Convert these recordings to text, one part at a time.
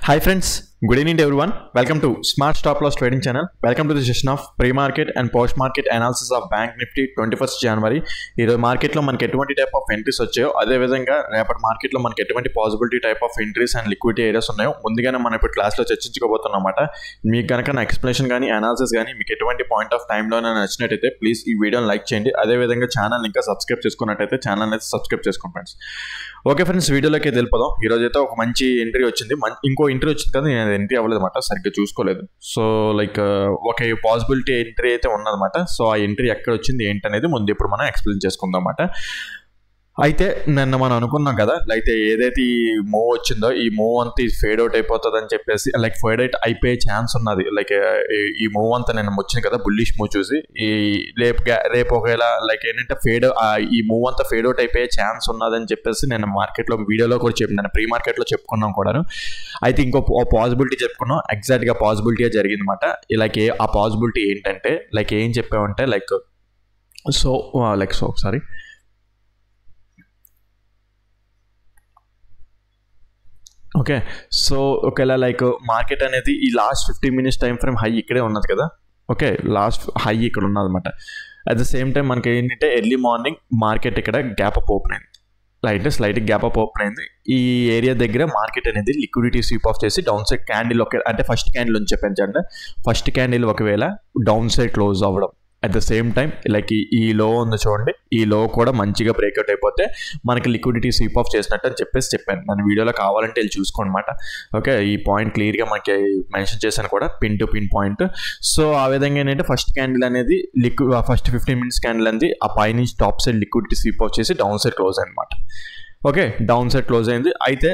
Hi friends, good evening to everyone. Welcome to Smart Stop Loss Trading Channel. Welcome to the session of pre-market and post-market analysis of Bank Nifty 21st January. ఈరోజు మార్కెట్లో మనకి ఎటువంటి type of entries వచ్చాయో అదేవిధంగా రేపటి మార్కెట్లో మనకి ఎటువంటి possibility type of entries and liquidity areas ఉన్నాయో ముందుగానే మనం ఇప్పుడు క్లాస్లో చర్చించుకోబోతున్నమాట. మీకు కనుక నా ఎక్స్ప్లెనేషన్ కానీ అనాలిసిస్ కానీ మీకు ఎటువంటి పాయింట్ ఆఫ్ టైంలో నచ్చినట్టయితే ప్లీజ్ ఈ వీడియోని లైక్ చేయండి. అదేవిధంగా ఛానల్ ఇంకా సబ్స్క్రైబ్ చేసుకున్నట్టయితే ఛానల్ అయితే సబ్స్క్రైబ్ చేసుకోండి ఫ్రెండ్స్. ఓకే ఫ్రెండ్స్, వీడియోలోకి వెళ్ళిపోదాం. ఈరోజు అయితే ఒక మంచి ఎంట్రీ వచ్చింది. ఇంకో ఎంట్రీ వచ్చింది కదా, నేను ఎంట్రీ అవ్వలేదు అనమాట, సరిగ్గా చూసుకోలేదు. సో ఒక పాసిబిలిటీ ఎంట్రీ అయితే ఉన్నదన్నమాట. సో ఆ ఎంట్రీ ఎక్కడ వచ్చింది ఏంటనేది ముందు ఇప్పుడు మనం ఎక్స్ప్లెయిన్ చేసుకుందాం అన్నమాట. అయితే నిన్న మనం అనుకున్నాం కదా, అయితే ఏదైతే ఈ మూవ్ వచ్చిందో ఈ మూవ్ అంతా ఫేడ్ అవుట్ అయిపోతుంది అని చెప్పేసి ఫేడ్ అవుట్ అయిపోయే ఛాన్స్ ఉన్నది. ఈ మూవ్ అంతా నిన్న వచ్చింది కదా, బుల్లిష్ మూవ్ చూసి ఈ రేపు ఒకవేళ ఏంటంటే ఈ మూవ్ అంతా ఫేడ్ అవుట్ అయిపోయే ఛాన్స్ ఉన్నదని చెప్పేసి నేను మార్కెట్లో వీడియోలో కూడా చెప్పినాను, ప్రీ మార్కెట్లో చెప్పుకున్నాం కూడాను. అయితే ఇంకో పాసిబిలిటీ చెప్పుకున్నాం, ఎగ్జాక్ట్గా పాసిబిలిటీ జరిగింది అనమాట. ఆ పాసిబిలిటీ ఏంటంటే ఏం చెప్పామంటే ఒకసారి ఓకే. సో ఒకవేళ మార్కెట్ అనేది ఈ last 15 minutes time frame high ఇక్కడే ఉన్నది కదా. ఓకే, లాస్ట్ హై ఇక్కడ ఉన్నది అనమాట. అట్ ద సేమ్ టైం మనకి ఏంటంటే ఎర్లీ మార్నింగ్ మార్కెట్ ఇక్కడ గ్యాప్ అప్ ఓపెన్ అయింది, స్లైట్ గ్యాప్ అప్ ఓపెన్ అయింది. ఈ ఏరియా దగ్గర మార్కెట్ అనేది లిక్విడిటీ స్వీప్ ఆఫ్ చేసి డౌన్ సైడ్ క్యాండిల్ అంటే ఫస్ట్ క్యాండిల్ నుంచి చెప్పండి, ఫస్ట్ క్యాండిల్ ఒకవేళ డౌన్ సైడ్ క్లోజ్ అవ్వడం, అట్ ద సేమ్ టైం ఈ లో ఉంది చూడండి, ఈ లో కూడా మంచిగా బ్రేక్అవుట్ అయిపోతే మనకి లిక్విడిటీ స్వీప్ ఆఫ్ చేసినట్టు అని చెప్పాను. నేను వీడియోలో కావాలంటే వెళ్ళి చూసుకోనమాట. ఓకే, ఈ పాయింట్ క్లియర్గా మనకి మెన్షన్ చేశాను కూడా, pin to pin point. So ఆ విధంగా ఏంటంటే ఫస్ట్ క్యాండిల్ అనేది ఫస్ట్ 15 minutes క్యాండిల్ అనేది ఆ పై నుంచి top side liquidity sweep of చేసి డౌన్ సైడ్ క్లోజ్ అయిందన్నమాట. ఓకే, డౌన్ సైడ్ క్లోజ్ అయింది. అయితే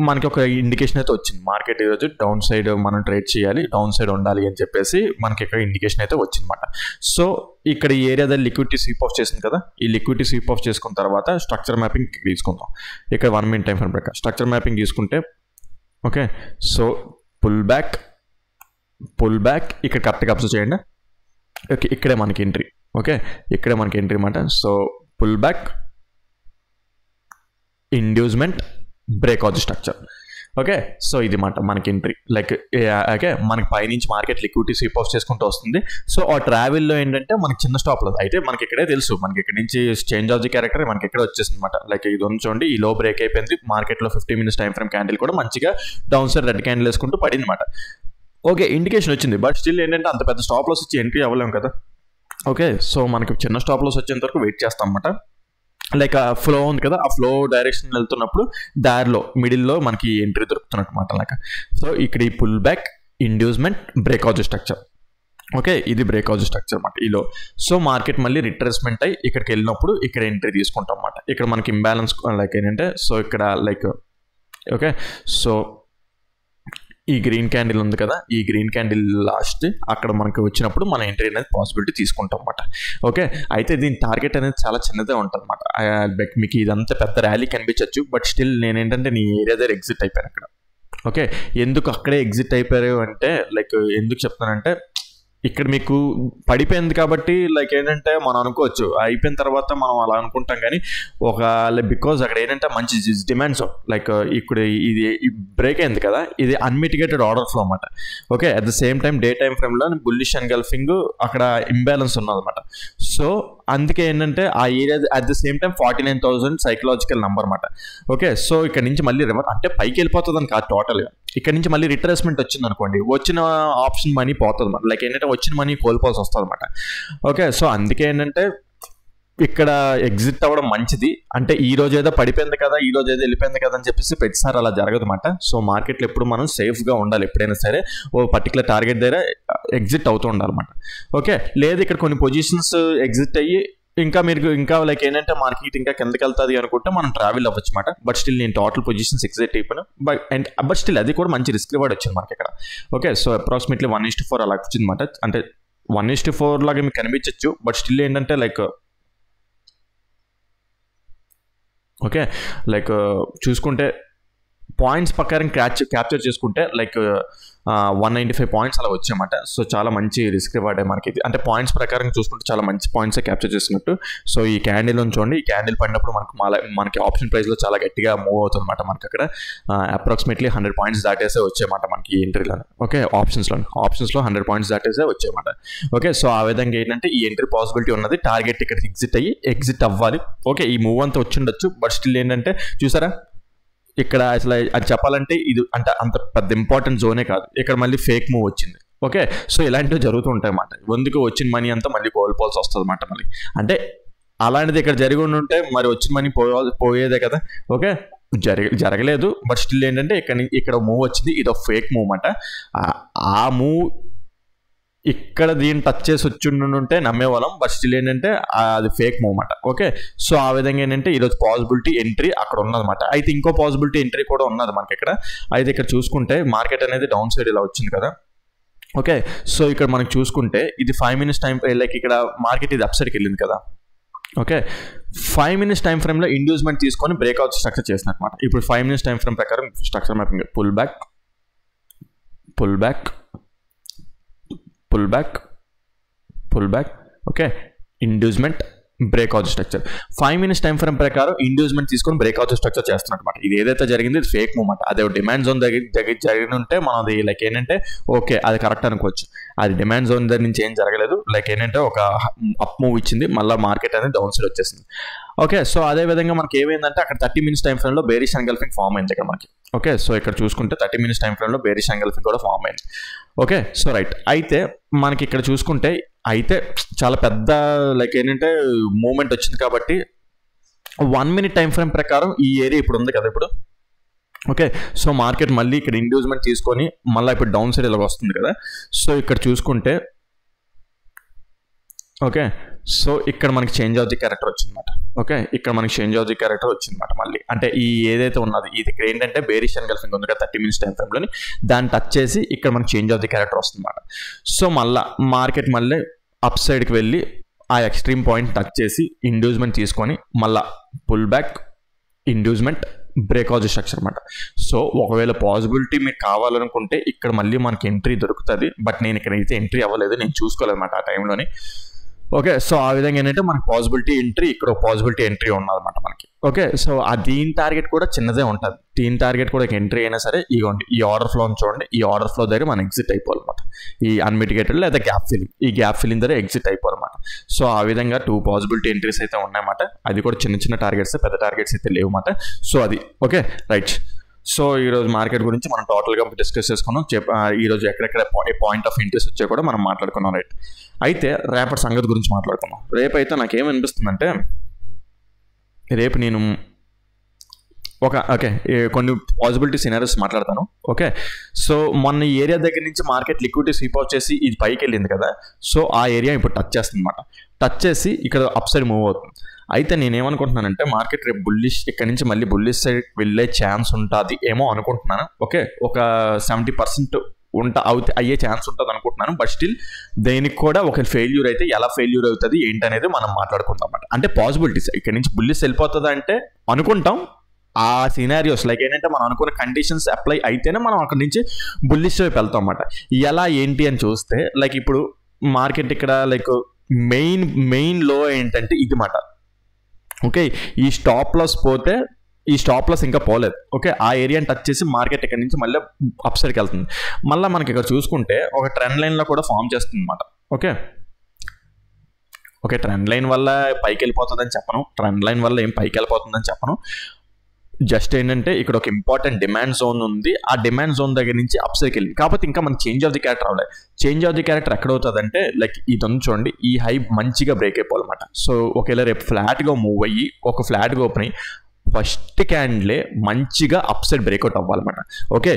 మనకి ఒక ఇండికేషన్ అయితే వచ్చింది, మార్కెట్ ఈరోజు డౌన్ సైడ్ మనం ట్రేడ్ చేయాలి, డౌన్ సైడ్ ఉండాలి అని చెప్పేసి మనకి ఇక్కడ ఇండికేషన్ అయితే వచ్చిందన్నమాట. సో ఇక్కడ ఈ ఏరియా దగ్గర లిక్విడిటీ స్వీప్ ఆఫ్ చేసింది కదా, ఈ లిక్విడిటీ స్వీప్ ఆఫ్ చేసుకున్న తర్వాత స్ట్రక్చర్ మ్యాపింగ్ తీసుకుందాం. ఇక్కడ 1 minute టైం ఫ్రేమ్ ప్రకారం స్ట్రక్చర్ మ్యాపింగ్ తీసుకుంటే ఓకే, సో పుల్ బ్యాక్ ఇక్కడ కరెక్ట్గా అబ్జర్వ్ చేయండి. ఓకే, ఇక్కడే మనకి ఎంట్రీ. ఓకే, ఇక్కడే మనకి ఎంట్రీ అన్నమాట. So pull back, inducement, breakout structure. Okay, so ఇది మాట మనకి ఎంట్రీ. ఓకే, మనకి పైనుంచి మార్కెట్ లిక్విడిటీ స్వీప్ ఆఫ్ చేసుకుంటూ వస్తుంది. సో ఆ ట్రావెల్లో ఏంటంటే మనకి చిన్న స్టాప్ లాస్ అయితే మనకి ఇక్కడే తెలుసు, మనకి ఇక్కడ నుంచి చేంజ్ ఆఫ్ ది క్యారెక్టర్ మనకి ఇక్కడ వచ్చేసింది అనమాట. ఇది ఉంచండి, ఈ లో బ్రేక్ అయిపోయింది. మార్కెట్లో 15 minutes టైం ఫ్రేమ్ క్యాండిల్ కూడా మంచిగా డౌన్ సైడ్ రెడ్ క్యాండిల్ వేసుకుంటూ పడింది అనమాట. ఓకే, ఇండికేషన్ వచ్చింది, బట్ స్టిల్ ఏంటంటే అంత పెద్ద స్టాప్ లాస్ వచ్చి ఎంట్రీ అవ్వలేము కదా. ఓకే, సో మనకి చిన్న స్టాప్ లాస్ వచ్చేంత వరకు వెయిట్ చేస్తాం అనమాట. ఫ్లో ఉంది కదా, ఆ ఫ్లో డైరెక్షన్ వెళ్తున్నప్పుడు దారిలో మిడిల్లో మనకి ఎంట్రీ దొరుకుతున్నట్టు అనమాట. సో ఇక్కడ ఈ pull back, inducement, breakout structure. Okay, ఇది బ్రేక్అవుట్ స్ట్రక్చర్ అన్నమాట ఈలో. సో మార్కెట్ మళ్ళీ రిట్రేస్మెంట్ అయ్యి ఇక్కడికి వెళ్ళినప్పుడు ఇక్కడ ఎంట్రీ తీసుకుంటాం అన్నమాట. ఇక్కడ మనకి ఇంబ్యాలెన్స్ ఏంటంటే సో ఇక్కడ ఓకే, సో ఈ గ్రీన్ క్యాండిల్ ఉంది కదా, ఈ గ్రీన్ క్యాండిల్ లాస్ట్ అక్కడ మనకి వచ్చినప్పుడు మన ఎంట్రీ అనేది పాసిబిలిటీ తీసుకుంటాం అన్నమాట. ఓకే, అయితే దీని టార్గెట్ అనేది చాలా చిన్నదే ఉంటుంది అనమాట. మీకు ఇదంతా పెద్ద ర్యాలీ కనిపించవచ్చు, బట్ స్టిల్ నేనేంటంటే నీ ఏరియా దగ్గర ఎగ్జిట్ అయిపోయాను అక్కడ. ఓకే, ఎందుకు అక్కడే ఎగ్జిట్ అయిపోయారు అంటే ఎందుకు చెప్తానంటే ఇక్కడ మీకు పడిపోయింది కాబట్టి ఏంటంటే మనం అనుకోవచ్చు అయిపోయిన తర్వాత మనం అలా అనుకుంటాం, కానీ బికాజ్ అక్కడ ఏంటంటే మంచి డిమాండ్స్ ఇప్పుడు ఇది బ్రేక్ అయింది కదా, ఇది అన్మిటిగేటెడ్ ఆర్డర్ ఫ్లో అన్నమాట. Okay, at the same time day time ఫ్రేమ్లో బుల్లిష్ ఎన్గల్ఫింగ్ అక్కడ ఇంబ్యాలెన్స్ ఉన్నదన్నమాట. సో అందుకే ఏంటంటే ఆ area at the same time 49,000 psychological number అనమాట. ఓకే, సో ఇక్కడ నుంచి మళ్ళీ అంటే పైకి వెళ్ళిపోతుంది అని కాదు, టోటల్గా ఇక్కడ నుంచి మళ్ళీ రిట్రేస్మెంట్ వచ్చింది అనుకోండి, వచ్చిన ఆప్షన్ మనీ పోతుంది అనమాట. ఏంటంటే వచ్చిన మనీ కోల్పోవాల్సి వస్తుంది అనమాట. ఓకే, సో అందుకే ఏంటంటే ఇక్కడ ఎగ్జిట్ అవ్వడం మంచిది. అంటే ఈ రోజు ఏదో పడిపోయింది కదా, ఈ రోజు ఏదో వెళ్ళిపోయింది కదా అని చెప్పేసి ప్రతిసారి అలా జరగదు అనమాట. సో మార్కెట్లో ఎప్పుడు మనం సేఫ్గా ఉండాలి, ఎప్పుడైనా సరే ఓ పర్టికులర్ టార్గెట్ దగ్గర ఎగ్జిట్ అవుతూ ఉండాలన్నమాట. ఓకే, లేదు ఇక్కడ కొన్ని పొజిషన్స్ ఎగ్జిట్ అయ్యి ఇంకా మీరు ఏంటంటే మార్కెట్ ఇంకా కిందకి వెళ్తుంది అనుకుంటే మనం ట్రావెల్ అవ్వచ్చు అనమాట. బట్ స్టిల్ నేను టోటల్ పొజిషన్స్ ఎగ్జిట్ అయిపోయాను, బట్ స్టిల్ అది కూడా మంచి రిస్క్ రివార్డ్ వచ్చింది మనకి ఇక్కడ. ఓకే, సో అప్రాక్సిమేట్లీ 1:4 అలా వచ్చింది అనమాట. అంటే 1:4 లాగా మీకు కనిపించవచ్చు, బట్ స్టిల్ ఏంటంటే ఓకే చూసుకుంటే పాయింట్స్ ప్రకారం క్యాప్చర్ చేసుకుంటే లైక్ 195 పాయింట్స్ అలా వచ్చాయన్నమాట. సో చాలా మంచి రిస్క్ రివార్డ్ మనకి ఇది, అంటే పాయింట్స్ ప్రకారం చూసుకుంటే చాలా మంచి పాయింట్సే క్యాప్చర్ చేసినట్టు. సో ఈ క్యాండిల్ చూడండి, ఈ క్యాండిల్ పడినప్పుడు మనకి ఆప్షన్ ప్రైస్లో చాలా గట్టిగా మూవ్ అవుతుంది అనమాట. మనకి అక్కడ అప్రాక్సిమేట్లీ 100 పాయింట్స్ దాటేసే వచ్చాయన్నమాట మనకి ఈ ఎంట్రీలో. ఓకే, ఆప్షన్స్లో 100 పాయింట్స్ దాటేసే వచ్చాయన్నమాట. ఓకే, సో ఆ విధంగా ఏంటంటే ఈ ఎంట్రీ పాసిబిలిటీ ఉన్నది. టార్గెట్ ఇక్కడ ఎగ్జిట్ అవ్వాలి. ఓకే, ఈ మూవ్ అంతా వచ్చిండొచ్చు, బట్ స్టిల్ ఏంటంటే చూసారా ఇక్కడ అసలు అది చెప్పాలంటే ఇది అంటే అంత పెద్ద ఇంపార్టెంట్ జోనే కాదు, ఇక్కడ మళ్ళీ ఫేక్ మూవ్ వచ్చింది. ఓకే, సో ఇలాంటివి జరుగుతూ ఉంటాయి అన్నమాట. ఎందుకు వచ్చిన మనీ అంతా మళ్ళీ కోల్పోవాల్సి వస్తుంది అన్నమాట మళ్ళీ. అంటే అలాంటిది ఇక్కడ జరిగి ఉంటే మరి వచ్చిన మనీ పోయేదే కదా. ఓకే, జరగలేదు, బట్ స్టిల్ ఏంటంటే ఇక్కడ మూవ్ వచ్చింది, ఇది ఒక ఫేక్ మూవ్ అన్నమాట. ఆ మూవ్ ఇక్కడ దీన్ని టచ్ చేసి వచ్చిండుంటే నమ్మేవాళ్ళం, బట్ స్టిల్ ఏంటంటే అది ఫేక్ మూవ్ అన్నమాట. ఓకే, సో ఆ విధంగా ఏంటంటే ఈరోజు పాసిబిలిటీ ఎంట్రీ అక్కడ ఉన్నదన్నమాట. అయితే ఇంకో పాసిబిలిటీ ఎంట్రీ కూడా ఉన్నది మనకి ఇక్కడ. అయితే ఇక్కడ చూసుకుంటే మార్కెట్ అనేది డౌన్ సైడ్ ఇలా వచ్చింది కదా. ఓకే, సో ఇక్కడ మనకి చూసుకుంటే ఇది 5 minutes టైం, లైక్ ఇక్కడ మార్కెట్ ఇది అప్ సైడ్కి వెళ్ళింది కదా. ఓకే, 5 minutes టైం ఫ్రేమ్లో ఇండ్యూస్మెంట్ తీసుకొని బ్రేక్అవుట్ స్ట్రక్చర్ చేసినమాట. ఇప్పుడు 5 minutes టైం ఫ్రేమ్ ప్రకారం structure mapping pull back, okay, inducement, breakout structure. 5 minutes time frame ప్రకారం ఇండ్యూస్మెంట్ తీసుకొని బ్రేక్అవుట్ స్ట్రక్చర్ చేస్తున్నమాట. ఇది ఏదైతే జరిగింది ఇది ఫేక్ మూవ్మెంట్. అదే డిమాండ్ జోన్ దగ్గర జరిగి ఉంటే మనది లైక్ ఏంటంటే ఓకే అది కరెక్ట్ అనుకోవచ్చు. అది డిమాండ్ జోన్ దగ్గర నుంచి ఏం జరగలేదు, లైక్ ఏంటంటే ఒక అప్ మూవ్ ఇచ్చింది, మళ్ళీ మార్కెట్ అనేది డౌన్ సైడ్ వచ్చేసింది. ఓకే, సో అదే విధంగా మనకి ఏమైందంటే అక్కడ 30 minutes టైం ఫ్రేమ్లో బేరిష్ ఎంగల్ఫింగ్ ఫామ్ అయింది ఇక్కడ మనకి. ఓకే, సో ఇక్కడ చూసుకుంటే 30 minutes టైం ఫ్రేమ్లో బేరిష్ ఎంగల్ఫింగ్ కూడా ఫామ్ అయింది. Okay, so right. అయితే మనకి ఇక్కడ చూసుకుంటే అయితే చాలా పెద్ద లైక్ ఏంటంటే మూమెంట్ వచ్చింది కాబట్టి 1 minute టైం ఫ్రేమ్ ప్రకారం ఈ ఏరియా ఇప్పుడు ఉంది కదా ఇప్పుడు. ఓకే, సో మార్కెట్ మళ్ళీ ఇక్కడ ఇండ్యూస్మెంట్ తీసుకొని మళ్ళీ ఇప్పుడు డౌన్ సైడ్ ఇలా వస్తుంది కదా. సో ఇక్కడ చూసుకుంటే ఓకే, సో ఇక్కడ మనకి చేంజ్ ఆఫ్ ది క్యారెక్టర్ వచ్చిందన్నమాట. ఓకే, ఇక్కడ మనకి చేంజ్ ఆఫ్ ది క్యారెక్టర్ వచ్చిందన్నమాట మళ్ళీ. అంటే ఈ ఏదైతే ఉన్నది ఇది ఇక్కడ ఏంటంటే బేరిష్ ఎంగల్ఫింగ్ ఉంది కదా 30 minutes టైం ఫ్రేమ్లోని, దాన్ని టచ్ చేసి ఇక్కడ మనకి చేంజ్ ఆఫ్ ది క్యారెక్టర్ వస్తుందన్నమాట. సో మళ్ళీ మార్కెట్ మళ్ళీ అప్ సైడ్కి వెళ్ళి ఆ ఎక్స్ట్రీమ్ పాయింట్ టచ్ చేసి ఇండ్యూస్మెంట్ తీసుకొని మళ్ళీ pull back, inducement, breakout structure అనమాట. సో ఒకవేళ పాసిబిలిటీ మీకు కావాలనుకుంటే ఇక్కడ మళ్ళీ మనకి ఎంట్రీ దొరుకుతుంది, బట్ నేను ఇక్కడ అయితే ఎంట్రీ అవ్వలేదు, నేను చూసుకోలేదన్నమాట ఆ టైంలోని. ఓకే, సో ఆ విధంగా ఏంటంటే మనకి పాసిబిలిటీ ఎంట్రీ, ఇక్కడ పాసిబిలిటీ ఎంట్రీ ఉన్నదన్నమాట మనకి. ఓకే, సో ఆ దీని టార్గెట్ కూడా చిన్నదే ఉంటుంది. దీని టార్గెట్ కూడా ఎంట్రీ అయినా సరే ఇగోండి ఈ ఆర్డర్ ఫ్లో చూడండి, ఈ ఆర్డర్ ఫ్లో దగ్గర మనం ఎగ్జిట్ అయిపోవాలన్నమాట. ఈ అన్మిటిగేటెడ్ లేదా గ్యాప్ ఫిల్లింగ్, ఈ గ్యాప్ ఫిల్లింగ్ దగ్గర ఎగ్జిట్ అయిపోవాలన్నమాట. సో ఆ విధంగా 2 పాసిబిలిటీ ఎంట్రీస్ అయితే ఉన్నాయన్నమాట. అది కూడా చిన్న టార్గెట్స్, పెద్ద టార్గెట్స్ అయితే లేవు అన్నమాట. సో అది ఓకే రైట్. సో ఈరోజు మార్కెట్ గురించి మనం టోటల్గా డిస్కస్ చేసుకున్నాం. ఈరోజు ఎక్కడెక్కడ పాయింట్ ఆఫ్ ఇంట్రెస్ట్ వచ్చా కూడా మనం మాట్లాడుకున్నాం రైట్. అయితే రేపటి సంగతి గురించి మాట్లాడుకున్నాం. రేపైతే నాకేమనిపిస్తుందంటే రేపు నేను కొన్ని పాసిబిలిటీ సినారియోస్ మాట్లాడతాను. ఓకే, సో మొన్న ఈ ఏరియా దగ్గర నుంచి మార్కెట్ లిక్విడిటీ స్వీప్ అవుట్ చేసి ఇది పైకి వెళ్ళింది కదా. సో ఆ ఏరియా ఇప్పుడు టచ్ చేస్తుంది అనమాట. టచ్ చేసి ఇక్కడ అప్ సైడ్ మూవ్ అవుతుంది. అయితే నేనేమనుకుంటున్నానంటే మార్కెట్ రేపు బుల్లిష్ ఇక్కడ నుంచి మళ్ళీ బుల్లిష్ సైడ్ వెళ్ళే ఛాన్స్ ఉంటుంది ఏమో అనుకుంటున్నాను. ఓకే, ఒక 70% అయ్యే ఛాన్స్ ఉంటుంది అనుకుంటున్నాను. బట్ స్టిల్ దేనికి కూడా ఒక ఫెయిల్యూర్ అయితే ఎలా ఫెయిల్యూర్ అవుతుంది ఏంటనేది మనం మాట్లాడుకుంటాం అన్నమాట. అంటే పాసిబిలిటీస్ ఇక్కడ నుంచి బుల్లిష్ వెళ్ళిపోతుంది అంటే అనుకుంటాం. ఆ సినారియోస్ లైక్ ఏంటంటే మనం అనుకున్న కండిషన్స్ అప్లై అయితేనే మనం అక్కడి నుంచి బుల్లిష్ వైపు వెళ్తాం అన్నమాట. ఎలా ఏంటి అని చూస్తే లైక్ ఇప్పుడు మార్కెట్ ఇక్కడ లైక్ మెయిన్ లో ఏంటంటే ఇది మాట. ఓకే, ఈ స్టాప్ లాస్ పోతే ఈ స్టాప్ లాస్ ఇంకా పోలేదు. ఓకే, ఆ ఏరియాని టచ్ చేసి మార్కెట్ ఇక్కడ నుంచి మళ్ళీ అప్ సైడ్కి వెళ్తుంది. మళ్ళీ మనకి ఇక్కడ చూసుకుంటే ఒక ట్రెండ్ లైన్లో కూడా ఫామ్ చేస్తుంది అనమాట. ఓకే, ట్రెండ్ లైన్ వల్ల పైకి వెళ్ళిపోతుందని చెప్పను, ట్రెండ్ లైన్ వల్ల ఏం పైకి వెళ్ళిపోతుందని చెప్పను. జస్ట్ ఏంటంటే ఇక్కడ ఒక ఇంపార్టెంట్ డిమాండ్ జోన్ ఉంది. ఆ డిమాండ్ జోన్ దగ్గర నుంచి అప్ సైడ్కి వెళ్ళింది. కాకపోతే ఇంకా మనకి చేంజ్ ఆఫ్ ది క్యారెక్టర్ అవ్వలేదు. చేంజ్ ఆఫ్ ది క్యారెక్టర్ ఎక్కడ అవుతుంది అంటే లైక్ ఇదంతా చూడండి, ఈ హై మంచిగా బ్రేక్ అయిపోవాలన్నమాట. సో ఒకవేళ రేపు ఫ్లాట్గా మూవ్ అయ్యి ఒక ఫ్లాట్గా ఓపెన్ అయ్యి ఫస్ట్ క్యాండిలే మంచిగా అప్ సైడ్ బ్రేక్అవుట్ అవ్వాలన్నమాట. Okay,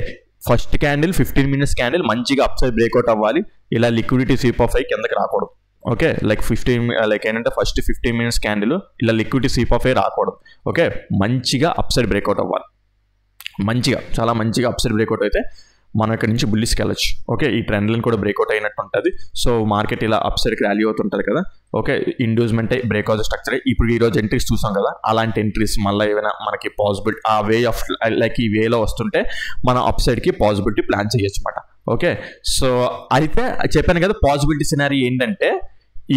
first candle 15 minutes candle మంచిగా అప్ సైడ్ బ్రేక్అవుట్ అవ్వాలి. ఇలా లిక్విడిటీ స్వీప్ ఆఫ్ అయ్యి కిందకి రాకూడదు. ఓకే, లైక్ ఏంటంటే ఫస్ట్ 15 minutes క్యాండిల్ ఇలా లిక్విడిటీ స్వీప్ ఆఫ్ అయ్యి రాకూడదు. ఓకే, మంచిగా అప్ సైడ్ బ్రేక్అవుట్ అవ్వాలి. చాలా మంచిగా అప్ సైడ్ బ్రేక్అవుట్ అయితే మనం ఇక్కడ నుంచి బుల్లిస్కి వెళ్ళొచ్చు. ఓకే, ఈ ట్రెండ్ లైన్ కూడా బ్రేక్అవుట్ అయినట్టు ఉంటుంది. సో మార్కెట్ ఇలా అప్ సైడ్కి ర్యాలీ అవుతుంటుంది కదా. Okay, inducement breakout structure. ఇప్పుడు ఈరోజు ఎంట్రీస్ చూసాం కదా, అలాంటి ఎంట్రీస్ మళ్ళీ ఏమైనా మనకి పాసిబిలిటీ ఆ వే ఆఫ్ లైక్ ఈ వేలో వస్తుంటే మనం అప్ సైడ్కి పాసిబిలిటీ ప్లాన్ చేయొచ్చు అన్నమాట. ఓకే, సో అయితే చెప్పాను కదా, పాసిబిలిటీ సినారీ ఏంటంటే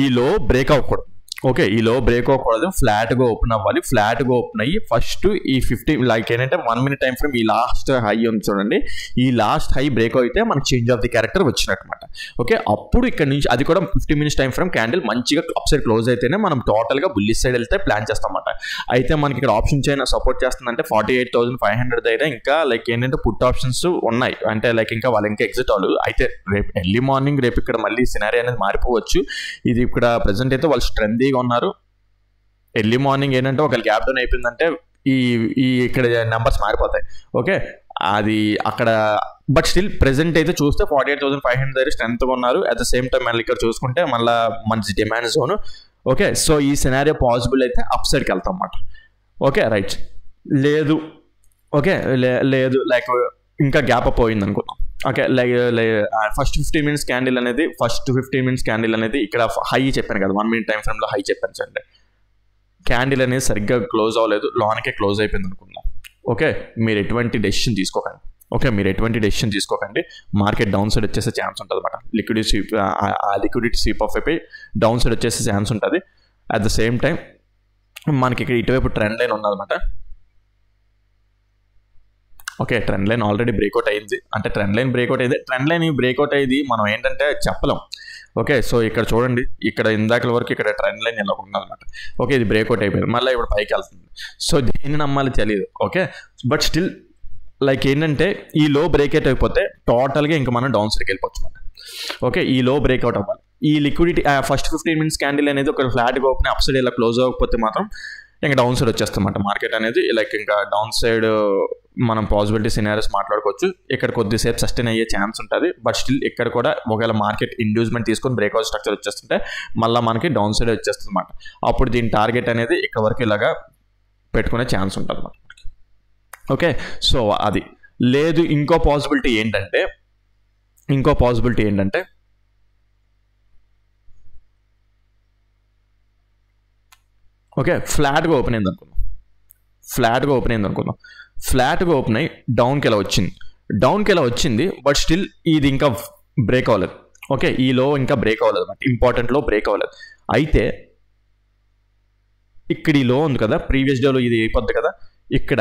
ఈ లో బ్రేక్ అవ్వకూడదు. ఓకే, ఈ లో బ్రేక్ అవ్వకూడదు, ఫ్లాట్గా ఓపెన్ అవ్వాలి. ఫ్లాట్గా ఓపెన్ అయ్యి ఫస్ట్ ఈ 50 లైక్ ఏంటంటే 1 minute టైం ఫ్రేమ్ ఈ లాస్ట్ హై ఉంది చూడండి, ఈ లాస్ట్ హై బ్రేక్ అయితే మనకి చేంజ్ ఆఫ్ ది క్యారెక్టర్ వచ్చినట్టు. ఓకే, అప్పుడు ఇక్కడ నుంచి అది కూడా 50 minutes టైం ఫ్రేమ్ క్యాండిల్ మంచిగా అప్ సైడ్ క్లోజ్ అయితేనే మనం టోటల్గా బుల్లిష్ సైడ్ వెళ్తే ప్లాన్ చేస్తాం అన్నమాట. అయితే మనకి ఇక్కడ ఆప్షన్ చైన్ సపోర్ట్ చేస్తుందంటే 48,500 దగ్గర ఇంకా లైక్ ఏంటంటే పుట్ ఆప్షన్స్ ఉన్నాయి. అంటే లైక్ ఇంకా వాళ్ళు ఇంకా ఎగ్జిట్ అవ్వలేదు. అయితే రేపు ఎర్లీ మార్నింగ్ రేపు ఇక్కడ మళ్ళీ సినారీ అనేది మారిపోవచ్చు. ఇది ఇక్కడ ప్రెసెంట్ అయితే వాళ్ళు స్ట్రెంతీగా ఉన్నారు. ఎర్లీ మార్నింగ్ ఏంటంటే ఒక గ్యాప్ డౌన్ అయిపోయిందంటే ఈ ఇక్కడ నెంబర్స్ మారిపోతాయి. ఓకే, అది అక్కడ బట్ స్టిల్ ప్రెసెంట్ అయితే చూస్తే 48,500 దగ్గర స్ట్రెంత్గా ఉన్నారు. అట్ ద సేమ్ టైం మళ్ళీ ఇక్కడ చూసుకుంటే మళ్ళీ మంచి డిమాండ్ జోన్. ఓకే, సో ఈ సినారియో పాసిబుల్ అయితే అప్ సైడ్కి వెళ్తాం అన్నమాట. ఓకే రైట్, లేదు ఓకే లేదు లైక్ ఇంకా గ్యాప్ అప్ పోయింది అనుకుందాం. ఓకే, ఫస్ట్ 15 minutes క్యాండిల్ అనేది ఇక్కడ హై చెప్పాను కదా, 1 minute టైం ఫ్రేమ్లో హై చెప్పాను చూడండి. క్యాండిల్ అనేది సరిగ్గా క్లోజ్ అవ్వలేదు, లోనకే క్లోజ్ అయిపోయింది అనుకుందాం. ఓకే, మీరు ఎటువంటి డెసిషన్ తీసుకోకండి. మార్కెట్ డౌన్ సైడ్ వచ్చేసే ఛాన్స్ ఉంటుంది అనమాట. లిక్విడిటీ స్వీప్ ఆఫ్ అయిపోయి డౌన్ సైడ్ వచ్చేసే ఛాన్స్ ఉంటుంది. అట్ ద సేమ్ టైం మనకి ఇక్కడ ఇటువైపు ట్రెండ్ లైన్ ఉన్నదన్నమాట. Okay, trend line already breakout అయింది. అంటే ట్రెండ్ లైన్ బ్రేక్అవుట్ అయ్యింది మనం ఏంటంటే చెప్పలేం. ఓకే, సో ఇక్కడ చూడండి, ఇక్కడ ఇందాకల వరకు ఇక్కడ ట్రెండ్ లైన్ ఇలా ఉందన్నమాట. ఓకే, ఇది బ్రేక్అవుట్ అయిపోయింది, మళ్ళీ ఇప్పుడు పైకి వెళ్తుంది. సో దేన్ని నమ్మాలి తెలియదు. ఓకే, బట్ స్టిల్ లైక్ ఏంటంటే ఈ లో బ్రేక్అవుట్ అయిపోతే టోటల్గా ఇంకా మనం డౌన్ సైడ్కి వెళ్ళిపోవచ్చు అన్నమాట. ఓకే, ఈ లో బ్రేక్అవుట్ అవ్వాలి. ఈ లిక్విడిటీ ఫస్ట్ 15 minutes క్యాండిల్ అనేది ఒక ఫ్లాట్గా ఓపెన్ అప్ సైడ్ ఇలా క్లోజ్ అవ్వకపోతే మాత్రం ఇంకా డౌన్ సైడ్ వచ్చేస్తామంట మార్కెట్ అనేది. లైక్ ఇంకా డౌన్ సైడ్ మనం పాసిబిలిటీ సినారియోస్ మాట్లాడుకోవచ్చు. ఇక్కడ కొద్దిసేపు సస్టైన్ అయ్యే ఛాన్స్ ఉంటుంది. బట్ స్టిల్ ఇక్కడ కూడా ఒకవేళ మార్కెట్ ఇండ్యూస్మెంట్ తీసుకొని బ్రేక్అవుట్ స్ట్రక్చర్ వచ్చేస్తుంటే మళ్ళీ మనకి డౌన్ సైడ్ వచ్చేస్తుంది అన్నమాట. అప్పుడు దీని టార్గెట్ అనేది ఇక్కడ వరకు ఇలాగా పెట్టుకునే ఛాన్స్ ఉంటుంది అన్నమాట. ఓకే, సో అది లేదు. ఇంకో పాసిబిలిటీ ఏంటంటే ఓకే, ఫ్లాట్గా ఓపెన్ అయింది అనుకుందాం. ఫ్లాట్గా ఓపెన్ అయ్యి డౌన్కి ఎలా వచ్చింది. బట్ స్టిల్ ఇది ఇంకా బ్రేక్ అవ్వలేదు. ఓకే, ఈ లో ఇంకా బ్రేక్ అవ్వలేదు అన్నమాట. ఇంపార్టెంట్ లో బ్రేక్ అవ్వలేదు. అయితే ఇక్కడ ఈ లో ఉంది కదా, ప్రీవియస్ డేలో ఇది అయిపోద్ది కదా ఇక్కడ.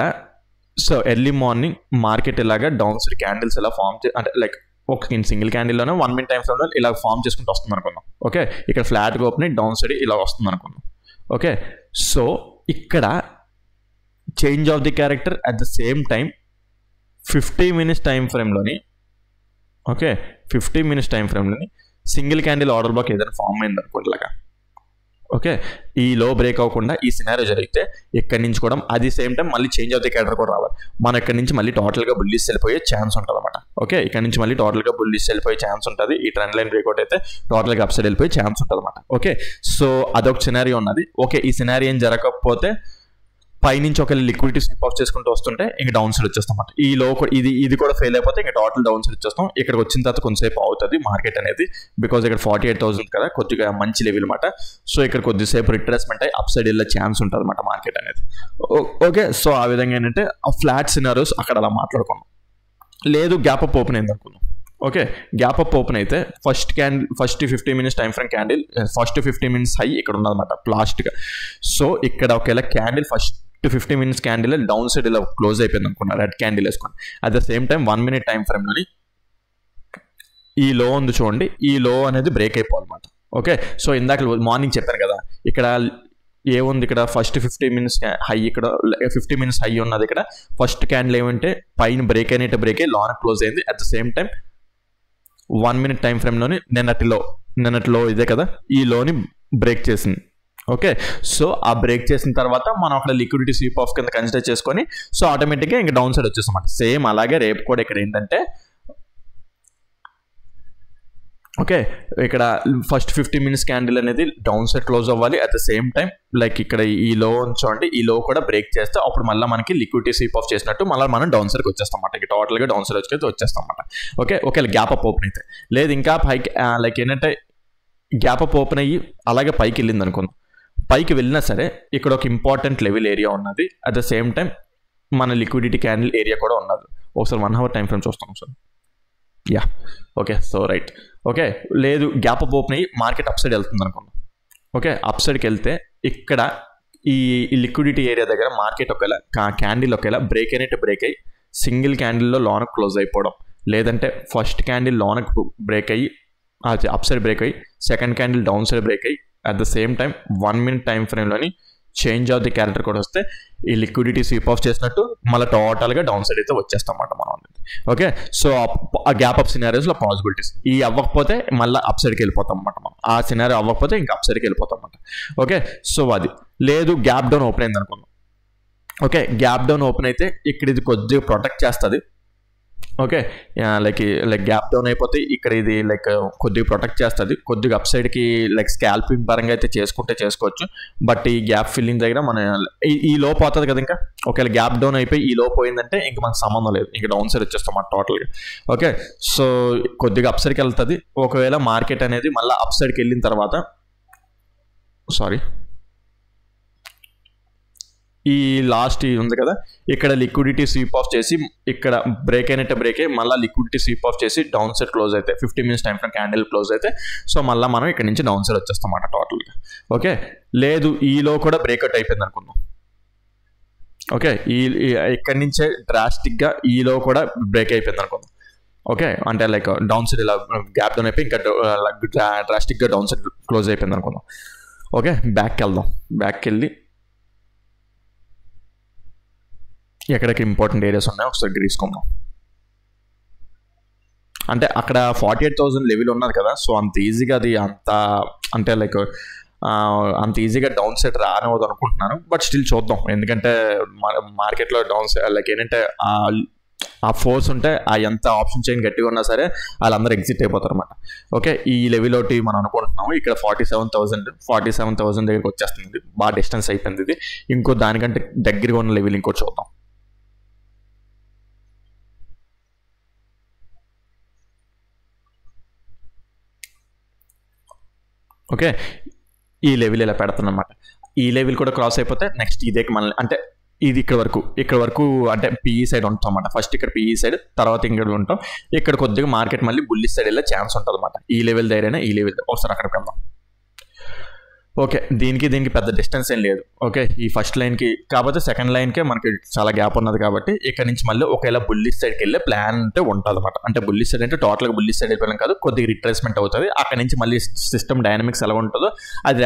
సో ఎర్లీ మార్నింగ్ మార్కెట్ ఇలాగా డౌన్ సైడ్ క్యాండిల్స్ ఇలా ఫామ్ అంటే లైక్ ఒక సింగిల్ క్యాండిల్లోనే 1 minute టైం ఫ్రేమ్లో ఇలా ఫామ్ చేసుకుంటూ వస్తుంది అనుకుందాం. ఓకే, ఇక్కడ ఫ్లాట్గా ఓపెన్ అయ్యి డౌన్ సైడ్ ఇలా వస్తుంది అనుకుందాం. ఓకే, సో ఇక్కడ change of the character at the same time 50 minutes time ఫ్రేమ్లోని. ఓకే, 50 minutes టైం ఫ్రేమ్లోని సింగిల్ క్యాండిల్ ఆర్డర్ బ్లాక్ ఏదైనా ఫామ్ అయింది అనుకోండి ఇలాగా. ఓకే, ఈ లో బ్రేక్ అవ్వకుండా ఈ సినారియో జరిగితే ఇక్కడి నుంచి కూడా అది సేమ్ టైం మళ్ళీ చేంజ్ ఆఫ్ ది క్యారెక్టర్ కూడా రావాలి. మనం ఇక్కడ నుంచి మళ్ళీ టోటల్గా బుల్లిష్ వెళ్ళిపోయే ఛాన్స్ ఉంటుంది అన్నమాట. ఓకే, ఇక్కడ నుంచి మళ్ళీ టోటల్గా బుల్లిష్ వెళ్ళిపోయే ఛాన్స్ ఉంటుంది. ఈ ట్రెండ్ లైన్ బ్రేక్అవుట్ అయితే టోటల్గా అప్ సైడ్ వెళ్ళిపోయే ఛాన్స్ ఉంటుంది అన్నమాట. ఓకే, సో అదొక సినారియో ఉన్నది. ఓకే, ఈ సినారియో ఏం జరగకపోతే పైనుంచి ఒక లిక్విడిటీ స్విప్ ఆఫ్ చేసుకుంటూ వస్తుంటే ఇంకా డౌన్ సైడ్ వచ్చేస్తాం అన్నమాట. ఈ లో ఇది కూడా ఫెయిల్ అయిపోతే ఇంకా టోటల్ డౌన్ సైడ్ వచ్చేస్తాం. ఇక్కడికి వచ్చిన తర్వాత కొంతసేపు అవుతుంది మార్కెట్ అనేది, బికాజ్ ఇక్కడ 48,000 కదా, కొద్దిగా మంచి లెవెల్ అనమాట. సో ఇక్కడ కొద్దిసేపు రిట్రేస్మెంట్ అయ్యి అప్ సైడ్ వెళ్ళే ఛాన్స్ ఉంటుంది అనమాట మార్కెట్ అనేది. ఓకే, సో ఆ విధంగా ఏంటంటే ఆ ఫ్లాట్ సినారియోస్ అక్కడ అలా మాట్లాడుకున్నాం. లేదు గ్యాప్ అప్ ఓపెన్ అయింది అనుకున్నాం. ఓకే, గ్యాప్ అప్ ఓపెన్ అయితే first 50 minutes time frame candle first 15 minutes high ఇక్కడ ఉన్నదన్నమాట లాస్ట్గా. సో ఇక్కడ ఒకవేళ candle first 50 minutes candle downside ఇలా క్లోజ్ అయిపోయింది అనుకున్నా, రెడ్ క్యాండిల్ వేసుకొని. At the same time 1 minute time ఫ్రేమ్లోని ఈ లో ఉంది చూడండి, ఈ లో అనేది బ్రేక్ అయిపోవాలన్నమాట. ఓకే, సో ఇందాక మార్నింగ్ చెప్పాను కదా, ఇక్కడ ఏముంది, ఇక్కడ ఫస్ట్ 50 minutes హై, ఇక్కడ 50 minutes హై ఉన్నది. ఇక్కడ ఫస్ట్ క్యాండిల్ ఏమంటే పైన బ్రేక్ అయినట్టు బ్రేక్ అయ్యి లోన క్లోజ్ అయింది. At the same time 1 minute time ఫ్రేమ్లోని నిన్నటిలో ఇదే కదా, ఈ లోని బ్రేక్ చేసింది. ఓకే, సో ఆ బ్రేక్ చేసిన తర్వాత మనం అక్కడ లిక్విడిటీ స్వీప్ ఆఫ్ కింద కన్సిడర్ చేసుకొని సో ఆటోమేటిక్గా ఇంకా డౌన్ సైడ్ వచ్చేస్తాం. సేమ్ అలాగే రేపు కూడా ఇక్కడ ఏంటంటే ఓకే, ఇక్కడ ఫస్ట్ 50 minutes క్యాండిల్ అనేది డౌన్ సైడ్ క్లోజ్ అవ్వాలి. At the same time like ఇక్కడ ఈ లో ఉంచండి, ఈ లో కూడా బ్రేక్ చేస్తే అప్పుడు మళ్ళీ మనకి లిక్విడిటీ స్వీప్ ఆఫ్ చేసినట్టు మళ్ళీ మనం డౌన్ సైడ్కి వచ్చేస్తాం అన్నమాట. ఇక టోటల్గా డౌన్ సైడ్ వచ్చేస్తాం అన్నమాట. ఓకే, ఒకవేళ గ్యాప్ అప్ ఓపెన్ అయితే, లేదు ఇంకా పైకి లైక్ ఏంటంటే గ్యాప్ అప్ ఓపెన్ అయ్యి అలాగే పైకి వెళ్ళింది అనుకుందాం. పైకి వెళ్ళినా సరే ఇక్కడ ఒక ఇంపార్టెంట్ లెవెల్ ఏరియా ఉన్నది. అట్ ద సేమ్ టైం మన లిక్విడిటీ క్యాండిల్ ఏరియా కూడా ఉన్నది. ఒకసారి 1 hour టైం ఫ్రేమ్ చూస్తాం sir. Yeah, okay, so right. Okay, లేదు గ్యాప్ అప్ ఓపెన్ అయ్యి మార్కెట్ అప్ సైడ్ వెళ్తుంది అనుకుందాం. ఓకే, అప్ సైడ్కి వెళ్తే ఇక్కడ ఈ లిక్విడిటీ ఏరియా దగ్గర మార్కెట్ ఒకవేళ క్యాండిల్ ఒకవేళ బ్రేక్ అయినట్టు బ్రేక్ అయ్యి సింగిల్ క్యాండిల్లో లోనకు క్లోజ్ అయిపోవడం, లేదంటే ఫస్ట్ క్యాండిల్ లోనకు బ్రేక్ అయ్యి అప్ సైడ్ బ్రేక్ అయ్యి second candle downside break అయ్యి at the same time 1 minute time ఫ్రేమ్లోని చేంజ్ ఆఫ్ ది క్యారెక్టర్ కూడా వస్తే ఈ లిక్విడిటీ స్వీప్ ఆఫ్ చేసినట్టు మళ్ళీ టోటల్గా డౌన్ సైడ్ అయితే వచ్చేస్తాం అన్నమాట మనం. ఓకే, సో ఆ గ్యాప్ అప్ సినారియోస్లో పాసిబిలిటీస్ ఈ అవ్వకపోతే మళ్ళీ అప్ సైడ్కి వెళ్ళిపోతాం అన్నమాట మనం. ఆ సినారియో అవ్వకపోతే ఇంకా అప్ సైడ్కి వెళ్ళిపోతాం అన్నమాట. ఓకే, సో అది లేదు గ్యాప్ డౌన్ ఓపెన్ అయింది అనుకున్నాం. ఓకే, గ్యాప్ డౌన్ ఓపెన్ అయితే ఇక్కడ ఇది కొద్దిగా ప్రొటెక్ట్ చేస్తుంది. ఓకే, లైక్ గ్యాప్ డౌన్ అయిపోతే ఇక్కడ ఇది లైక్ కొద్దిగా ప్రొటెక్ట్ చేస్తుంది. కొద్దిగా అప్ సైడ్కి లైక్ స్కాల్పింగ్ పరంగా అయితే చేసుకోవచ్చు. బట్ ఈ గ్యాప్ ఫిల్లింగ్ దగ్గర మన ఈ లో పోతుంది కదా. ఇంకా ఒకవేళ గ్యాప్ డౌన్ అయిపోయి ఈ లో పోయిందంటే ఇంక మనకు సంబంధం లేదు, ఇంకా డౌన్ సైడ్ వచ్చేస్తాం అన్నమాట టోటల్గా. ఓకే, సో కొద్దిగా అప్ సైడ్కి వెళ్తుంది. ఒకవేళ మార్కెట్ అనేది మళ్ళీ అప్ సైడ్కి వెళ్ళిన తర్వాత ఈ లాస్ట్ ఉంది కదా, ఇక్కడ లిక్విడిటీ స్వీప్ ఆఫ్ చేసి ఇక్కడ బ్రేక్ అయినట్టు బ్రేక్ అయ్యి మళ్ళీ లిక్విడిటీ స్వీప్ ఆఫ్ చేసి డౌన్ సైడ్ క్లోజ్ అయితే 50 minutes time frame candle close అయితే సో మళ్ళీ మనం ఇక్కడ నుంచి డౌన్ సైడ్ వచ్చేస్తాం అన్నమాట టోటల్గా. ఓకే, లేదు ఈలో కూడా బ్రేక్అవుట్ అయిపోయింది అనుకుందాం. ఓకే, ఇక్కడి నుంచే డ్రాస్టిక్గా ఈలో కూడా బ్రేక్ అయిపోయింది అనుకుందాం. ఓకే, అంటే లైక్ డౌన్ సైడ్ ఇలా గ్యాప్ డౌన్ అయిపోయి ఇంకా డ్రాస్టిక్గా డౌన్ సైడ్ క్లోజ్ అయిపోయింది అనుకుందాం. ఓకే, బ్యాక్కి వెళ్దాం. బ్యాక్కి వెళ్ళి ఎక్కడికి ఇంపార్టెంట్ ఏరియాస్ ఉన్నాయో ఒకసారి తీసుకుందాం. అంటే అక్కడ 48,000 లెవెల్ ఉన్నది కదా, సో అంత ఈజీగా అది అంటే లైక్ అంత ఈజీగా డౌన్ సైడ్ రానివ్వదు అనుకుంటున్నాను. బట్ స్టిల్ చూద్దాం, ఎందుకంటే మార్కెట్లో డౌన్ సైడ్ లైక్ ఏంటంటే ఆ ఫోర్స్ ఉంటే ఆ ఎంత ఆప్షన్ చైన్ గట్టిగా ఉన్నా సరే వాళ్ళందరూ ఎగ్జిట్ అయిపోతారు అన్నమాట. ఓకే, ఈ లెవెల్ ఒకటి మనం అనుకుంటున్నాము. ఇక్కడ 47,000 దగ్గరికి వచ్చేస్తుంది. బాగా డిస్టెన్స్ అయిపోయింది ఇది. ఇంకో దానికంటే దగ్గరగా ఉన్న లెవెల్ ఇంకో చూద్దాం. ఓకే, ఈ లెవెల్ ఇలా పెడతానమాట. ఈ లెవెల్ కూడా క్రాస్ అయిపోతే నెక్స్ట్ ఇదే మనల్ని అంటే ఇది ఇక్కడ వరకు అంటే పిఈ సైడ్ ఉంటాం అన్నమాట. ఫస్ట్ ఇక్కడ పిఈ సైడ్, తర్వాత ఇక్కడ ఉంటాం. ఇక్కడ కొద్దిగా మార్కెట్ మళ్ళీ బుల్లిష్ సైడ్ వెళ్ళే ఛాన్స్ ఉంటుంది అన్నమాట. ఈ లెవెల్ దగ్గరైనా ఈ లెవెల్ ఒకసారి అక్కడికి వెళ్దాం. ఓకే, దీనికి పెద్ద డిస్టెన్స్ ఏం లేదు. ఓకే, ఈ ఫస్ట్ లైన్కి కాకపోతే సెకండ్ లైన్కే మనకి చాలా గ్యాప్ ఉన్నది కాబట్టి ఇక్కడ నుంచి మళ్ళీ ఒకవేళ బుల్లిష్ సైడ్కి వెళ్ళే ప్లాన్ అంటే ఉంటుంది అనమాట. అంటే బుల్లిష్ సైడ్ అంటే టోటల్గా బుల్లిష్ సైడ్ వెళ్ళిపోయాం కాదు, కొద్దిగా రిట్రేస్మెంట్ అవుతుంది. అక్కడ నుంచి మళ్ళీ సిస్టమ్ డైనమిక్స్ ఎలా ఉంటుందో అది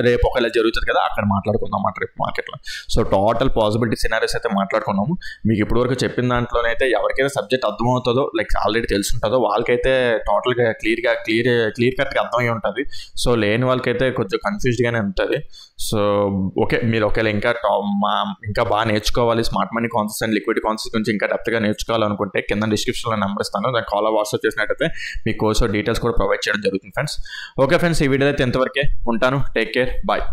రేపు ఒకవేళ జరుగుతుంది కదా, అక్కడ మాట్లాడుకుందాం అన్నమాట రేపు మార్కెట్లో. సో టోటల్ పాసిబిలిటీ సినారియోస్ అయితే మాట్లాడుకున్నాము. మీకు ఇప్పటివరకు చెప్పిన దాంట్లోనైతే ఎవరికైతే సబ్జెక్ట్ అర్థమవుతుందో లైక్ ఆల్రెడీ తెలుసుంటుందో వాళ్ళకైతే టోటల్గా క్లియర్ కట్గా అర్థమై ఉంటుంది. సో లేని వాళ్ళకైతే కొంచెం కన్ఫ్యూజ్డ్గానే ఉంటుంది. సో ఓకే, మీరు ఒకవేళ ఇంకా బాగా నేర్చుకోవాలి smart money concepts and liquidity concepts గురించి ఇంకా డెప్త్గా నేర్చుకోవాలనుకుంటే కింద డిస్క్రిప్షన్లో నెంబర్ ఇస్తాను, దాన్ని కాల్ వాట్సాప్ చేసినట్టయితే మీ కోర్స్ డీటెయిల్స్ కూడా ప్రొవైడ్ చేయడం జరుగుతుంది ఫ్రెండ్స్. ఓకే ఫ్రెండ్స్, ఈ వీడియో అయితే ఎంతవరకే ఉంటాను. Take care, bye.